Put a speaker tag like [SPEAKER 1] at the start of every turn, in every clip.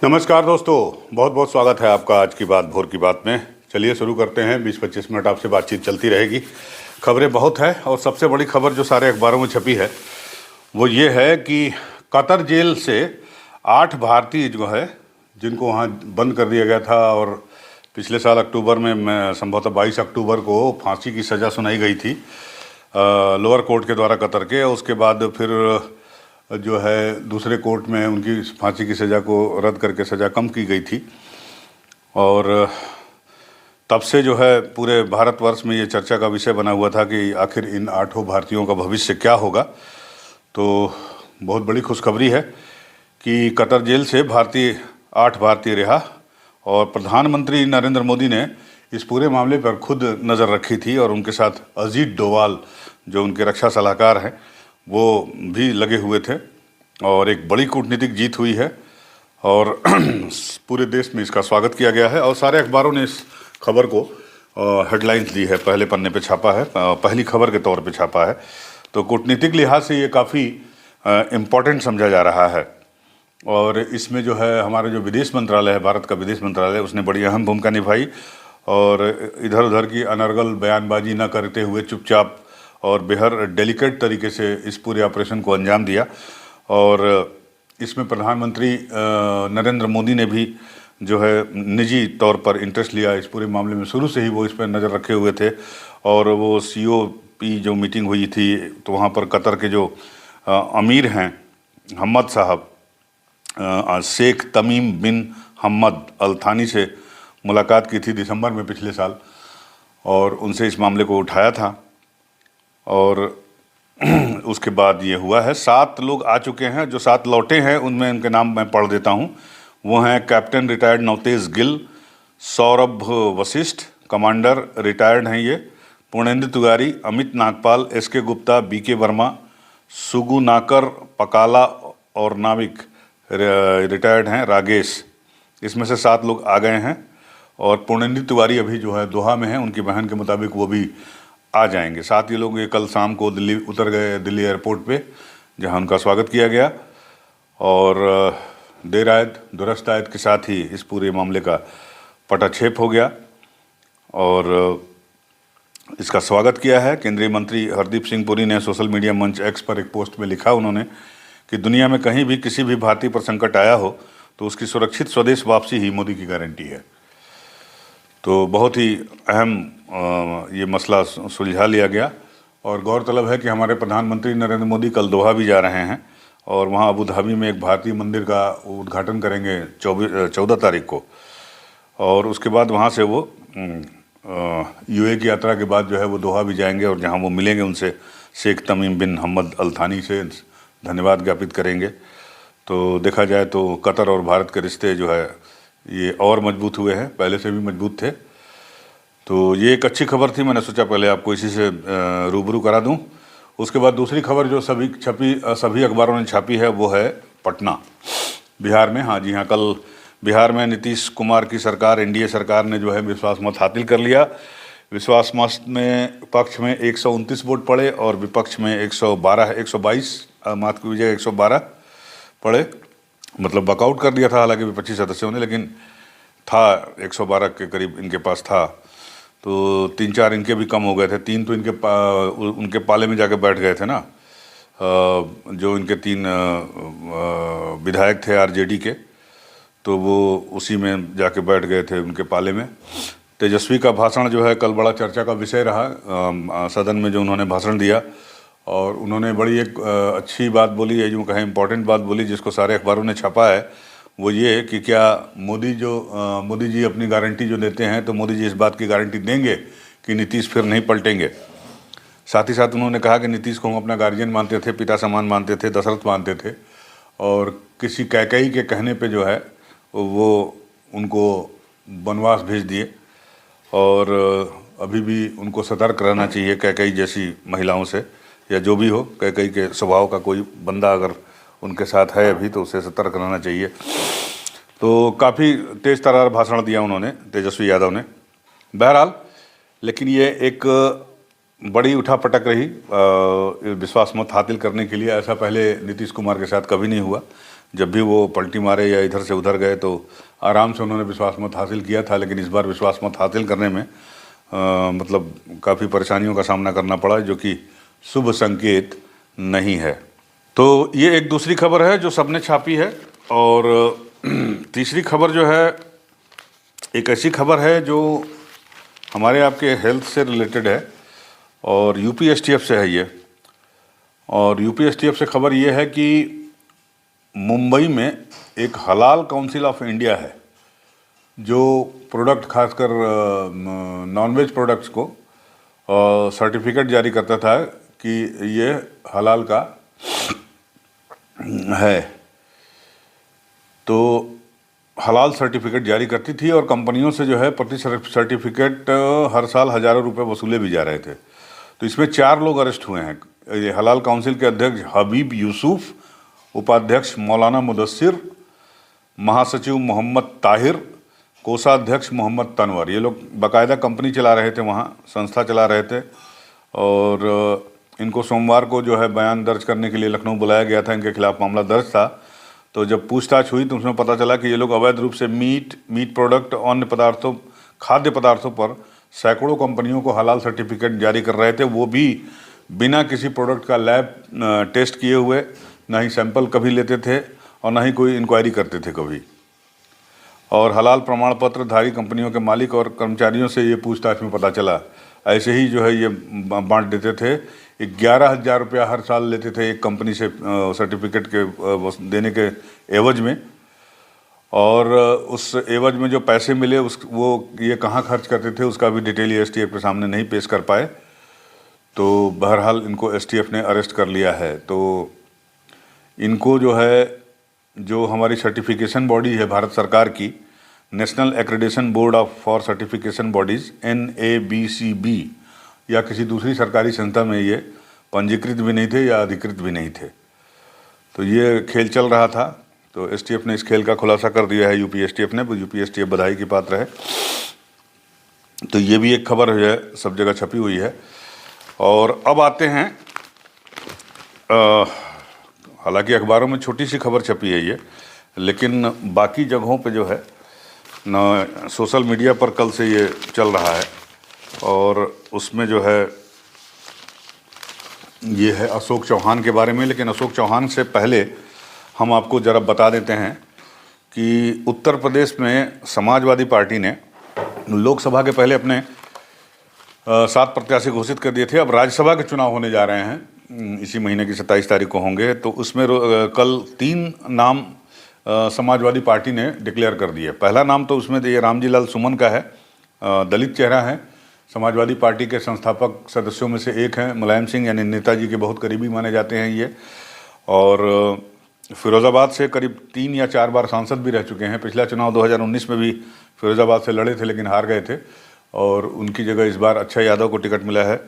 [SPEAKER 1] नमस्कार दोस्तों, बहुत बहुत स्वागत है आपका आज की बात भोर की बात में। चलिए शुरू करते हैं। 20-25 मिनट आपसे बातचीत चलती रहेगी। खबरें बहुत है और सबसे बड़ी खबर जो सारे अखबारों में छपी है वो ये है कि कतर जेल से 8 भारतीय जो है जिनको वहाँ बंद कर दिया गया था और पिछले साल अक्टूबर में संभवतः 22 अक्टूबर को फांसी की सज़ा सुनाई गई थी लोअर कोर्ट के द्वारा कतर के। उसके बाद फिर जो है दूसरे कोर्ट में उनकी फांसी की सज़ा को रद्द करके सज़ा कम की गई थी और तब से जो है पूरे भारतवर्ष में ये चर्चा का विषय बना हुआ था कि आखिर इन 8 भारतीयों का भविष्य क्या होगा। तो बहुत बड़ी खुशखबरी है कि कतर जेल से 8 भारतीय रिहा और प्रधानमंत्री नरेंद्र मोदी ने इस पूरे मामले पर खुद नज़र रखी थी और उनके साथ अजीत डोवाल जो उनके रक्षा सलाहकार हैं वो भी लगे हुए थे और एक बड़ी कूटनीतिक जीत हुई है और पूरे देश में इसका स्वागत किया गया है और सारे अखबारों ने इस खबर को हेडलाइंस दी है, पहले पन्ने पे छापा है, पहली खबर के तौर पे छापा है। तो कूटनीतिक लिहाज से ये काफ़ी इम्पोर्टेंट समझा जा रहा है और इसमें जो है हमारा जो विदेश मंत्रालय है, भारत का विदेश मंत्रालय, उसने बड़ी अहम भूमिका निभाई और इधर उधर की अनर्गल बयानबाजी न करते हुए चुपचाप और बेहद डेलिकेट तरीके से इस पूरे ऑपरेशन को अंजाम दिया। और इसमें प्रधानमंत्री नरेंद्र मोदी ने भी जो है निजी तौर पर इंटरेस्ट लिया इस पूरे मामले में। शुरू से ही वो इस पर नज़र रखे हुए थे और वो COP जो मीटिंग हुई थी तो वहाँ पर कतर के जो अमीर हैं हम्मद साहब, शेख तमीम बिन हम्मद अल थानी से मुलाकात की थी दिसंबर में पिछले साल और उनसे इस मामले को उठाया था और उसके बाद ये हुआ है। 7 लोग आ चुके हैं, जो 7 लौटे हैं उनमें उनके नाम मैं पढ़ देता हूँ। वो हैं captain retired Navtej Gill, Saurabh Vashishtha, commander retired हैं ये, पूर्णेंदु तिवारी, अमित नागपाल, SK गुप्ता, BK वर्मा, सुगु नाकर पकाला और नाविक रिटायर्ड हैं रागेश। इसमें से 7 लोग आ गए हैं और पूर्णेंदु तिवारी अभी जो है दोहा में है, उनकी बहन के मुताबिक वो भी आ जाएंगे। 7 ये लोग ये कल शाम को दिल्ली उतर गए, दिल्ली एयरपोर्ट पे, जहां उनका स्वागत किया गया और देर आयत दुरुस्त आयत के साथ ही इस पूरे मामले का पटाक्षेप हो गया और इसका स्वागत किया है। केंद्रीय मंत्री हरदीप सिंह पुरी ने सोशल मीडिया मंच X पर एक पोस्ट में लिखा उन्होंने कि दुनिया में कहीं भी किसी भी भारतीय पर संकट आया हो तो उसकी सुरक्षित स्वदेश वापसी ही मोदी की गारंटी है। तो बहुत ही अहम ये मसला सुलझा लिया गया और गौरतलब है कि हमारे प्रधानमंत्री नरेंद्र मोदी कल दोहा भी जा रहे हैं और वहाँ अबू धाबी में एक भारतीय मंदिर का उद्घाटन करेंगे 14 तारीख को और उसके बाद वहाँ से वो UAE की यात्रा के बाद जो है वो दोहा भी जाएंगे और जहाँ वो मिलेंगे उनसे शेख तमीम बिन हम्मद अल थानी से धन्यवाद ज्ञापित करेंगे। तो देखा जाए तो कतर और भारत के रिश्ते जो है ये और मजबूत हुए हैं, पहले से भी मजबूत थे। तो ये एक अच्छी खबर थी, मैंने सोचा पहले आपको इसी से रूबरू करा दूं। उसके बाद दूसरी खबर जो सभी अखबारों ने छापी है वो है पटना, बिहार में। हाँ जी हाँ, कल बिहार में नीतीश कुमार की सरकार, NDA सरकार ने जो है विश्वास मत हासिल कर लिया। विश्वास मत में पक्ष में 129 वोट पड़े और विपक्ष में 122 माफ कीजिएगा 112 पड़े, मतलब वॉकआउट कर दिया था हालांकि विपक्षी सदस्यों ने, लेकिन था 112 के करीब इनके पास था। तो 3-4 इनके भी कम हो गए थे, 3 तो उनके पाले में जाके बैठ गए थे ना, जो इनके 3 विधायक थे RJD के, तो वो उसी में जाके बैठ गए थे उनके पाले में। तेजस्वी का भाषण जो है कल बड़ा चर्चा का विषय रहा सदन में, जो उन्होंने भाषण दिया और उन्होंने बड़ी एक अच्छी बात बोली है, यूँ कहें इम्पोर्टेंट बात बोली, जिसको सारे अखबारों ने छापा है। वो ये कि क्या मोदी जी अपनी गारंटी जो देते हैं तो मोदी जी इस बात की गारंटी देंगे कि नीतीश फिर नहीं पलटेंगे। साथ ही साथ उन्होंने कहा कि नीतीश को हम अपना गार्जियन मानते थे, पिता समान मानते थे, दशरथ मानते थे और किसी कैकेयी के कहने पे जो है वो उनको वनवास भेज दिए और अभी भी उनको सतर्क रहना चाहिए कैकेयी जैसी महिलाओं से, या जो भी हो, कैकेयी के स्वभाव का कोई बंदा अगर उनके साथ है अभी तो उसे सतर्क रहना चाहिए। तो काफ़ी तेज़ तर्रार भाषण दिया उन्होंने, तेजस्वी यादव ने। बहरहाल, लेकिन ये एक बड़ी उठापटक रही विश्वास मत हासिल करने के लिए। ऐसा पहले नीतीश कुमार के साथ कभी नहीं हुआ। जब भी वो पलटी मारे या इधर से उधर गए तो आराम से उन्होंने विश्वास मत हासिल किया था, लेकिन इस बार विश्वास मत हासिल करने में मतलब काफ़ी परेशानियों का सामना करना पड़ा, जो कि शुभ संकेत नहीं है। तो ये एक दूसरी खबर है जो सबने छापी है। और तीसरी खबर जो है, एक ऐसी खबर है जो हमारे आपके हेल्थ से रिलेटेड है और यूपीएसटीएफ से है ये। और यूपीएसटीएफ से खबर ये है कि मुंबई में एक हलाल काउंसिल ऑफ इंडिया है जो प्रोडक्ट, खासकर नॉनवेज प्रोडक्ट्स को सर्टिफिकेट जारी करता था कि ये हलाल का है। तो हलाल सर्टिफिकेट जारी करती थी और कंपनियों से जो है प्रति सर्टिफिकेट हर साल हज़ारों रुपए वसूले भी जा रहे थे। तो इसमें 4 लोग अरेस्ट हुए हैं। ये हलाल काउंसिल के अध्यक्ष हबीब यूसुफ, उपाध्यक्ष मौलाना मुदस्सिर, महासचिव मोहम्मद ताहिर, कोषाध्यक्ष मोहम्मद तनवर। ये लोग बाकायदा कंपनी चला रहे थे, वहाँ संस्था चला रहे थे। और इनको सोमवार को जो है बयान दर्ज करने के लिए लखनऊ बुलाया गया था, इनके खिलाफ मामला दर्ज था। तो जब पूछताछ हुई तो उसमें पता चला कि ये लोग अवैध रूप से मीट प्रोडक्ट, अन्य पदार्थों, खाद्य पदार्थों पर सैकड़ों कंपनियों को हलाल सर्टिफिकेट जारी कर रहे थे, वो भी बिना किसी प्रोडक्ट का लैब टेस्ट किए हुए। ना ही सैंपल कभी लेते थे और ना ही कोई इंक्वायरी करते थे कभी। और हलाल प्रमाण पत्र धारी कंपनियों के मालिक और कर्मचारियों से ये पूछताछ में पता चला। ऐसे ही जो है ये बांट देते थे। 11,000 रुपया हर साल लेते थे एक कंपनी से सर्टिफिकेट के देने के एवज में। और उस एवज में जो पैसे मिले वो ये कहाँ खर्च करते थे उसका भी डिटेल एसटीएफ के सामने नहीं पेश कर पाए। तो बहरहाल इनको एसटीएफ ने अरेस्ट कर लिया है। तो इनको जो है, जो हमारी सर्टिफिकेशन बॉडी है भारत सरकार की, national accreditation board for certification bodies NABCB, या किसी दूसरी सरकारी संस्था में ये पंजीकृत भी नहीं थे या अधिकृत भी नहीं थे। तो ये खेल चल रहा था। तो एसटीएफ ने इस खेल का खुलासा कर दिया है, यूपीएसटीएफ ने। यूपीएसटीएफ बधाई की पात्र है। तो ये भी एक खबर है, सब जगह छपी हुई है। और अब आते हैं, हालांकि अखबारों में छोटी सी खबर छपी है ये, लेकिन बाकी जगहों पे जो है ना, सोशल मीडिया पर कल से ये चल रहा है। और उसमें जो है ये है अशोक चौहान के बारे में। लेकिन अशोक चौहान से पहले हम आपको ज़रा बता देते हैं कि उत्तर प्रदेश में समाजवादी पार्टी ने लोकसभा के पहले अपने 7 प्रत्याशी घोषित कर दिए थे। अब राज्यसभा के चुनाव होने जा रहे हैं, इसी महीने की 27 तारीख को होंगे। तो उसमें कल 3 नाम समाजवादी पार्टी ने डिक्लेयर कर दिए। पहला नाम तो उसमें ये रामजी लाल सुमन का है, दलित चेहरा है, समाजवादी पार्टी के संस्थापक सदस्यों में से एक हैं। मुलायम सिंह यानी नेताजी के बहुत करीबी माने जाते हैं ये। और फिरोज़ाबाद से करीब 3 या 4 बार सांसद भी रह चुके हैं। पिछला चुनाव 2019 में भी फिरोज़ाबाद से लड़े थे लेकिन हार गए थे। और उनकी जगह इस बार अक्षय यादव को टिकट मिला है,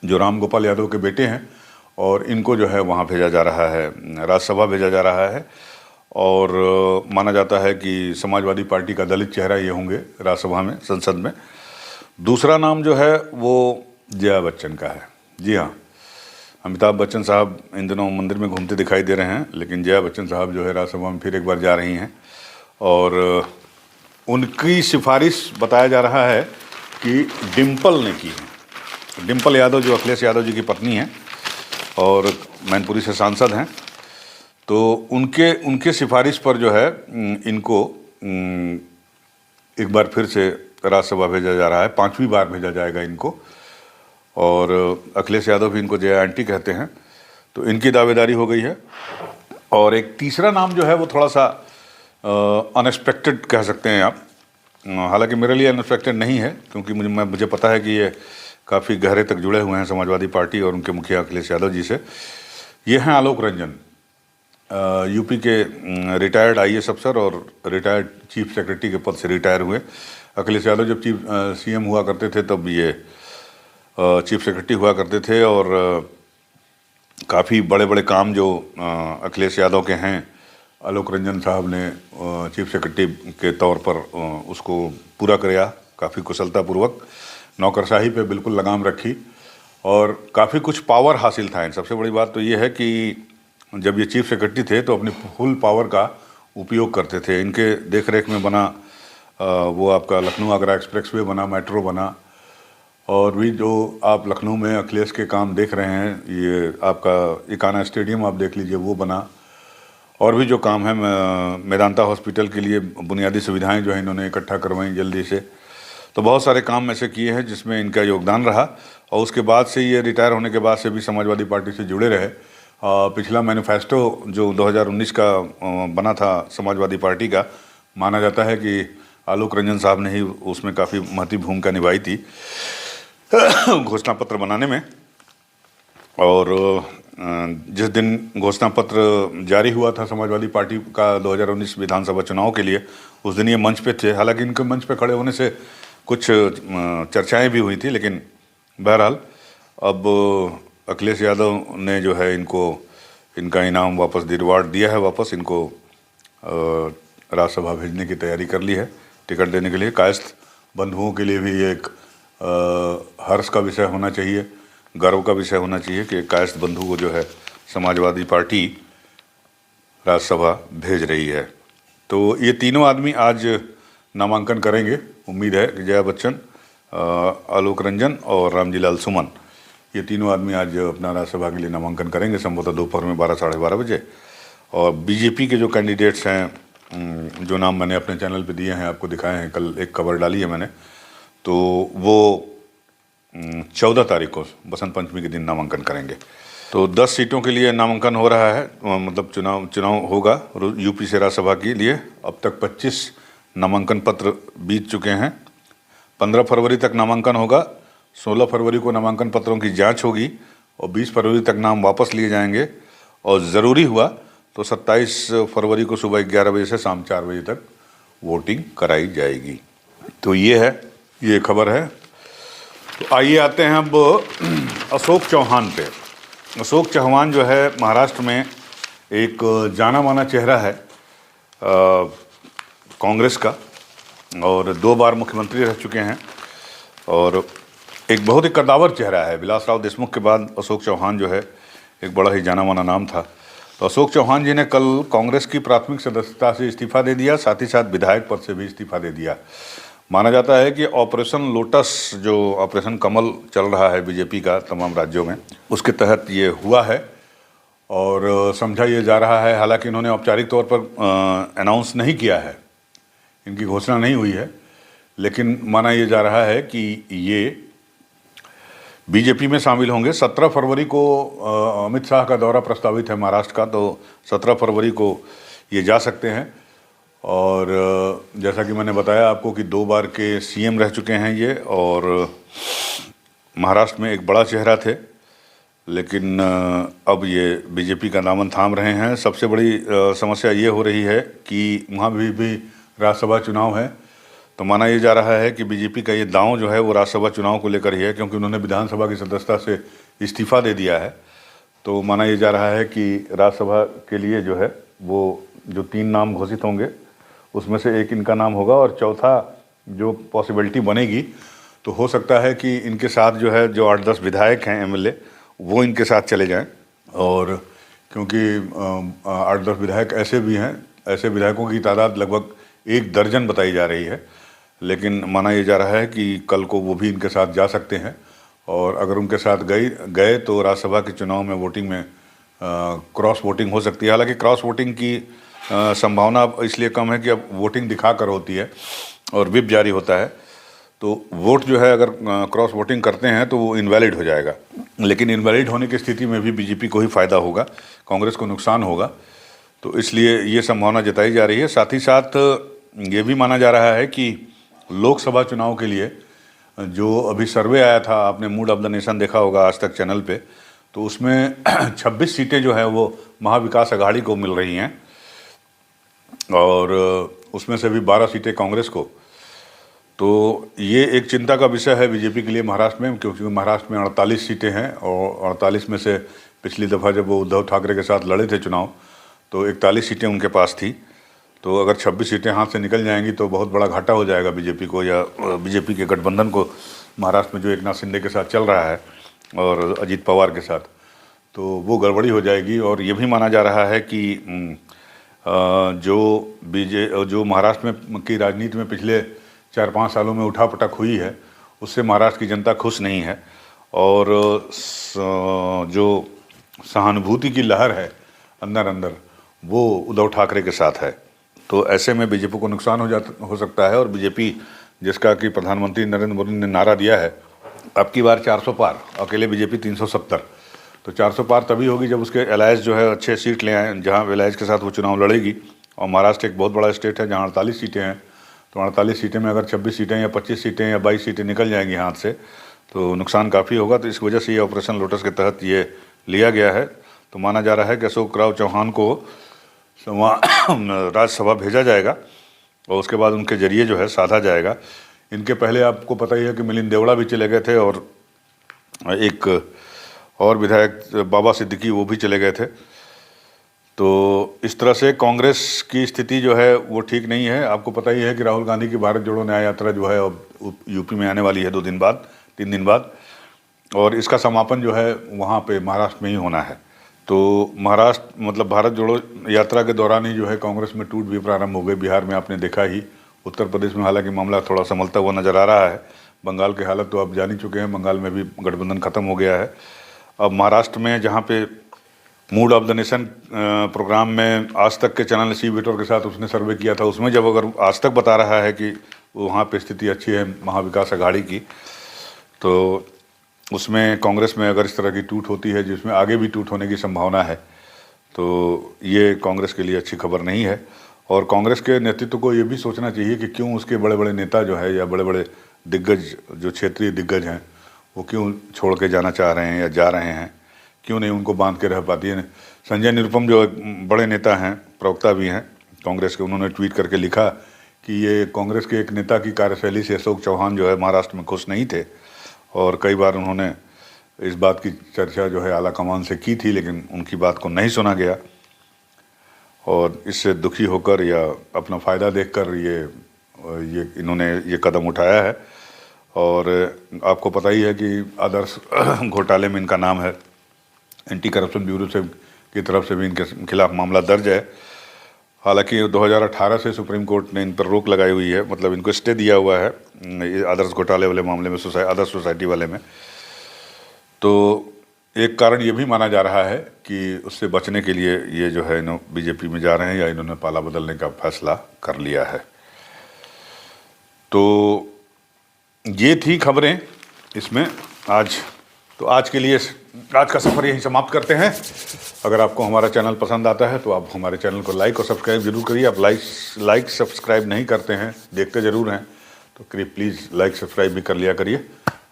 [SPEAKER 1] जो राम गोपाल यादव के बेटे हैं। और इनको जो है वहाँ भेजा जा रहा है, राज्यसभा भेजा जा रहा है। और माना जाता है कि समाजवादी पार्टी का दलित चेहरा ये होंगे राज्यसभा में, संसद में। दूसरा नाम जो है वो जया बच्चन का है। जी हाँ, अमिताभ बच्चन साहब इन दिनों मंदिर में घूमते दिखाई दे रहे हैं, लेकिन जया बच्चन साहब जो है राज्यसभा में फिर एक बार जा रही हैं। और उनकी सिफारिश बताया जा रहा है कि डिम्पल ने की है। डिम्पल यादव जो अखिलेश यादव जी की पत्नी हैं और मैनपुरी से सांसद हैं। तो उनके सिफारिश पर जो है इनको एक बार फिर से राज्यसभा भेजा जा रहा है, 5वीं बार भेजा जाएगा इनको। और अखिलेश यादव भी इनको जया आंटी कहते हैं। तो इनकी दावेदारी हो गई है। और एक तीसरा नाम जो है वो थोड़ा सा अनएक्सपेक्टेड कह सकते हैं आप। हालांकि मेरे लिए अनएक्सपेक्टेड नहीं है, क्योंकि मुझे पता है कि ये काफ़ी गहरे तक जुड़े हुए हैं समाजवादी पार्टी और उनके मुखिया अखिलेश यादव जी से। ये हैं आलोक रंजन, यूपी के रिटायर्ड IAS अफसर और रिटायर्ड चीफ सेक्रेटरी के पद से रिटायर हुए। अखिलेश यादव जब CM हुआ करते थे तब ये चीफ सेक्रेटरी हुआ करते थे। और काफ़ी बड़े बड़े काम जो अखिलेश यादव के हैं, आलोक रंजन साहब ने चीफ सेक्रेटरी के तौर पर उसको पूरा किया, काफ़ी कुशलतापूर्वक। नौकरशाही पे बिल्कुल लगाम रखी और काफ़ी कुछ पावर हासिल था। सबसे बड़ी बात तो ये है कि जब ये चीफ सेक्रेटरी थे तो अपनी फुल पावर का उपयोग करते थे। इनके देख रेख में बना वो आपका लखनऊ आगरा एक्सप्रेसवे बना, मेट्रो बना, और भी जो आप लखनऊ में अखिलेश के काम देख रहे हैं, ये आपका इकाना स्टेडियम आप देख लीजिए वो बना, और भी जो काम है मेदांता हॉस्पिटल के लिए बुनियादी सुविधाएं जो है इन्होंने इकट्ठा करवाई जल्दी से। तो बहुत सारे काम ऐसे किए हैं जिसमें इनका योगदान रहा, और उसके बाद से ये रिटायर होने के बाद से भी समाजवादी पार्टी से जुड़े रहे। पिछला मैनिफेस्टो जो 2019 का बना था समाजवादी पार्टी का, माना जाता है कि आलोक रंजन साहब ने ही उसमें काफ़ी महत्वपूर्ण भूमिका निभाई थी घोषणा पत्र बनाने में। और जिस दिन घोषणा पत्र जारी हुआ था समाजवादी पार्टी का 2019 विधानसभा चुनाव के लिए, उस दिन ये मंच पे थे। हालांकि इनके मंच पे खड़े होने से कुछ चर्चाएं भी हुई थी, लेकिन बहरहाल अब अखिलेश यादव ने जो है इनको इनका इनाम वापस रिवार्ड दिया है, वापस इनको राज्यसभा भेजने की तैयारी कर ली है टिकट देने के लिए। कायस्थ बंधुओं के लिए भी एक हर्ष का विषय होना चाहिए, गर्व का विषय होना चाहिए कि कायस्थ बंधु को जो है समाजवादी पार्टी राज्यसभा भेज रही है। तो ये तीनों आदमी आज नामांकन करेंगे। उम्मीद है कि जया बच्चन, आलोक रंजन और रामजीलाल सुमन, ये तीनों आदमी आज अपना राज्यसभा के लिए नामांकन करेंगे, संभवतः दोपहर में 12 साढ़े 12 बजे। और बीजेपी के जो कैंडिडेट्स हैं, जो नाम मैंने अपने चैनल पे दिए हैं, आपको दिखाए हैं, कल एक खबर डाली है मैंने, तो वो 14 तारीख को बसंत पंचमी के दिन नामांकन करेंगे। तो 10 सीटों के लिए नामांकन हो रहा है, मतलब चुनाव होगा यूपी से राज्यसभा के लिए। अब तक 25 नामांकन पत्र बीत चुके हैं। 15 फरवरी तक नामांकन होगा, 16 फरवरी को नामांकन पत्रों की जांच होगी और 20 फरवरी तक नाम वापस लिए जाएंगे, और ज़रूरी हुआ तो 27 फरवरी को सुबह 11 बजे से शाम 4 बजे तक वोटिंग कराई जाएगी। तो ये खबर है। तो आइए आते हैं अब अशोक चौहान पे। अशोक चौहान जो है महाराष्ट्र में एक जाना माना चेहरा है कांग्रेस का, और 2 बार मुख्यमंत्री रह चुके हैं, और एक बहुत ही कद्दावर चेहरा है। विलासराव देशमुख के बाद अशोक चौहान जो है एक बड़ा ही जाना माना नाम था। तो अशोक चौहान जी ने कल कांग्रेस की प्राथमिक सदस्यता से इस्तीफा दे दिया, साथ ही साथ विधायक पद से भी इस्तीफा दे दिया। माना जाता है कि ऑपरेशन लोटस, जो ऑपरेशन कमल चल रहा है बीजेपी का तमाम राज्यों में, उसके तहत ये हुआ है और समझा ये जा रहा है। हालांकि इन्होंने औपचारिक तौर पर अनाउंस नहीं किया है, इनकी घोषणा नहीं हुई है, लेकिन माना ये जा रहा है कि ये बीजेपी में शामिल होंगे। 17 फरवरी को अमित शाह का दौरा प्रस्तावित है महाराष्ट्र का, तो 17 फरवरी को ये जा सकते हैं। और जैसा कि मैंने बताया आपको कि 2 बार के सीएम रह चुके हैं ये, और महाराष्ट्र में एक बड़ा चेहरा थे, लेकिन अब ये बीजेपी का दामन थाम रहे हैं। सबसे बड़ी समस्या ये हो रही है कि वहाँ भी राज्यसभा चुनाव है, तो माना ये जा रहा है कि बीजेपी का ये दांव जो है वो राज्यसभा चुनाव को लेकर ही है, क्योंकि उन्होंने विधानसभा की सदस्यता से इस्तीफा दे दिया है। तो माना ये जा रहा है कि राज्यसभा के लिए जो है वो जो 3 नाम घोषित होंगे उसमें से एक इनका नाम होगा, और चौथा जो पॉसिबिलिटी बनेगी तो हो सकता है कि इनके साथ जो है जो 8-10 विधायक हैं एमएलए, वो इनके साथ चले जाएं। और क्योंकि 8-10 विधायक ऐसे भी हैं, ऐसे विधायकों की तादाद लगभग 1 दर्जन बताई जा रही है, लेकिन माना ये जा रहा है कि कल को वो भी इनके साथ जा सकते हैं, और अगर उनके साथ गए तो राज्यसभा के चुनाव में वोटिंग में क्रॉस वोटिंग हो सकती है। हालांकि क्रॉस वोटिंग की संभावना इसलिए कम है कि अब वोटिंग दिखा कर होती है और व्हिप जारी होता है, तो वोट जो है अगर क्रॉस वोटिंग करते हैं तो वो इनवैलिड हो जाएगा। लेकिन इनवैलिड होने की स्थिति में भी बीजेपी को ही फ़ायदा होगा, कांग्रेस को नुकसान होगा, तो इसलिए ये संभावना जताई जा रही है। साथ ही साथ ये भी माना जा रहा है कि लोकसभा चुनाव के लिए जो अभी सर्वे आया था, आपने मूड ऑफ द नेशन देखा होगा आज तक चैनल पे, तो उसमें 26 सीटें जो है वो महाविकास अघाड़ी को मिल रही हैं, और उसमें से भी 12 सीटें कांग्रेस को। तो ये एक चिंता का विषय है बीजेपी के लिए महाराष्ट्र में, क्योंकि महाराष्ट्र में 48 सीटें हैं, और 48 में से पिछली दफ़ा जब वो उद्धव ठाकरे के साथ लड़े थे चुनाव तो 41 सीटें उनके पास थी। तो अगर 26 सीटें हाथ से निकल जाएंगी तो बहुत बड़ा घाटा हो जाएगा बीजेपी को, या बीजेपी के गठबंधन को महाराष्ट्र में जो एकनाथ शिंदे के साथ चल रहा है और अजीत पवार के साथ। तो वो गड़बड़ी हो जाएगी। और ये भी माना जा रहा है कि जो महाराष्ट्र में की राजनीति में पिछले 4-5 सालों में उठापटक हुई है, उससे महाराष्ट्र की जनता खुश नहीं है और जो सहानुभूति की लहर है अंदर अंदर, वो उद्धव ठाकरे के साथ है। तो ऐसे में बीजेपी को नुकसान हो सकता है। और बीजेपी, जिसका कि प्रधानमंत्री नरेंद्र मोदी ने नारा दिया है, अब की बार 400 पार, अकेले बीजेपी 370, तो 400 पार तभी होगी जब उसके अलायंस जो है अच्छे सीट ले आए, जहां अलायंस के साथ वो चुनाव लड़ेगी। और महाराष्ट्र एक बहुत बड़ा स्टेट है जहां 48 सीटें हैं, तो 48 सीटें में अगर 26 सीटें या 25 सीटें या 22 सीटें निकल जाएंगी हाथ से, तो नुकसान काफ़ी होगा। तो इस वजह से ये ऑपरेशन लोटस के तहत ये लिया गया है। तो माना जा रहा है कि अशोक राव चौहान को राज्यसभा भेजा जाएगा और उसके बाद उनके जरिए जो है साधा जाएगा। इनके पहले आपको पता ही है कि मिलिंद देवड़ा भी चले गए थे और एक और विधायक बाबा सिद्दीकी, वो भी चले गए थे। तो इस तरह से कांग्रेस की स्थिति जो है वो ठीक नहीं है। आपको पता ही है कि राहुल गांधी की भारत जोड़ो न्याय यात्रा जो है अब यूपी में आने वाली है 2 दिन बाद, 3 दिन बाद, और इसका समापन जो है वहाँ पे महाराष्ट्र में ही होना है। तो महाराष्ट्र मतलब भारत जोड़ो यात्रा के दौरान ही जो है कांग्रेस में टूट भी प्रारंभ हो गई। बिहार में आपने देखा ही, उत्तर प्रदेश में हालांकि मामला थोड़ा संभलता हुआ नजर आ रहा है। बंगाल की हालत तो आप जान ही चुके हैं, बंगाल में भी गठबंधन खत्म हो गया है। अब महाराष्ट्र में जहाँ पे mood of the nation programme में आज तक के चैनल सी विटोर के साथ उसने सर्वे किया था, उसमें जब अगर आज तक बता रहा है कि वहाँ पे स्थिति अच्छी है महाविकास अघाड़ी की, तो उसमें कांग्रेस में अगर इस तरह की टूट होती है जिसमें आगे भी टूट होने की संभावना है, तो ये कांग्रेस के लिए अच्छी खबर नहीं है। और कांग्रेस के नेतृत्व को ये भी सोचना चाहिए कि क्यों उसके बड़े बड़े नेता जो है या बड़े बड़े दिग्गज, जो क्षेत्रीय दिग्गज हैं, वो क्यों छोड़ के जाना चाह रहे हैं या जा रहे हैं, क्यों नहीं उनको बांध के रह पाती है। संजय निरुपम जो बड़े नेता हैं, प्रवक्ता भी हैं कांग्रेस के, उन्होंने ट्वीट करके लिखा कि ये कांग्रेस के एक नेता की कार्यशैली से अशोक चौहान जो है महाराष्ट्र में खुश नहीं थे और कई बार उन्होंने इस बात की चर्चा जो है आला कमान से की थी, लेकिन उनकी बात को नहीं सुना गया और इससे दुखी होकर या अपना फ़ायदा देखकर ये इन्होंने ये कदम उठाया है। और आपको पता ही है कि आदर्श घोटाले में इनका नाम है, एंटी करप्शन ब्यूरो से की तरफ से भी इनके खिलाफ मामला दर्ज है। हालांकि 2018 से सुप्रीम कोर्ट ने इन पर रोक लगाई हुई है, मतलब इनको स्टे दिया हुआ है आदर्श घोटाले वाले मामले में, आदर्श सोसाइटी वाले में। तो एक कारण ये भी माना जा रहा है कि उससे बचने के लिए ये जो है बीजेपी में जा रहे हैं या इन्होंने पाला बदलने का फैसला कर लिया है। तो ये थी खबरें इसमें आज। तो आज के लिए आज का सफ़र यहीं समाप्त करते हैं। अगर आपको हमारा चैनल पसंद आता है तो आप हमारे चैनल को लाइक और सब्सक्राइब जरूर करिए। आप लाइक सब्सक्राइब नहीं करते हैं, देखते ज़रूर हैं, तो प्लीज़ लाइक सब्सक्राइब भी कर लिया करिए।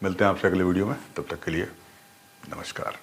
[SPEAKER 1] मिलते हैं आपसे अगले वीडियो में, तब तक के लिए नमस्कार।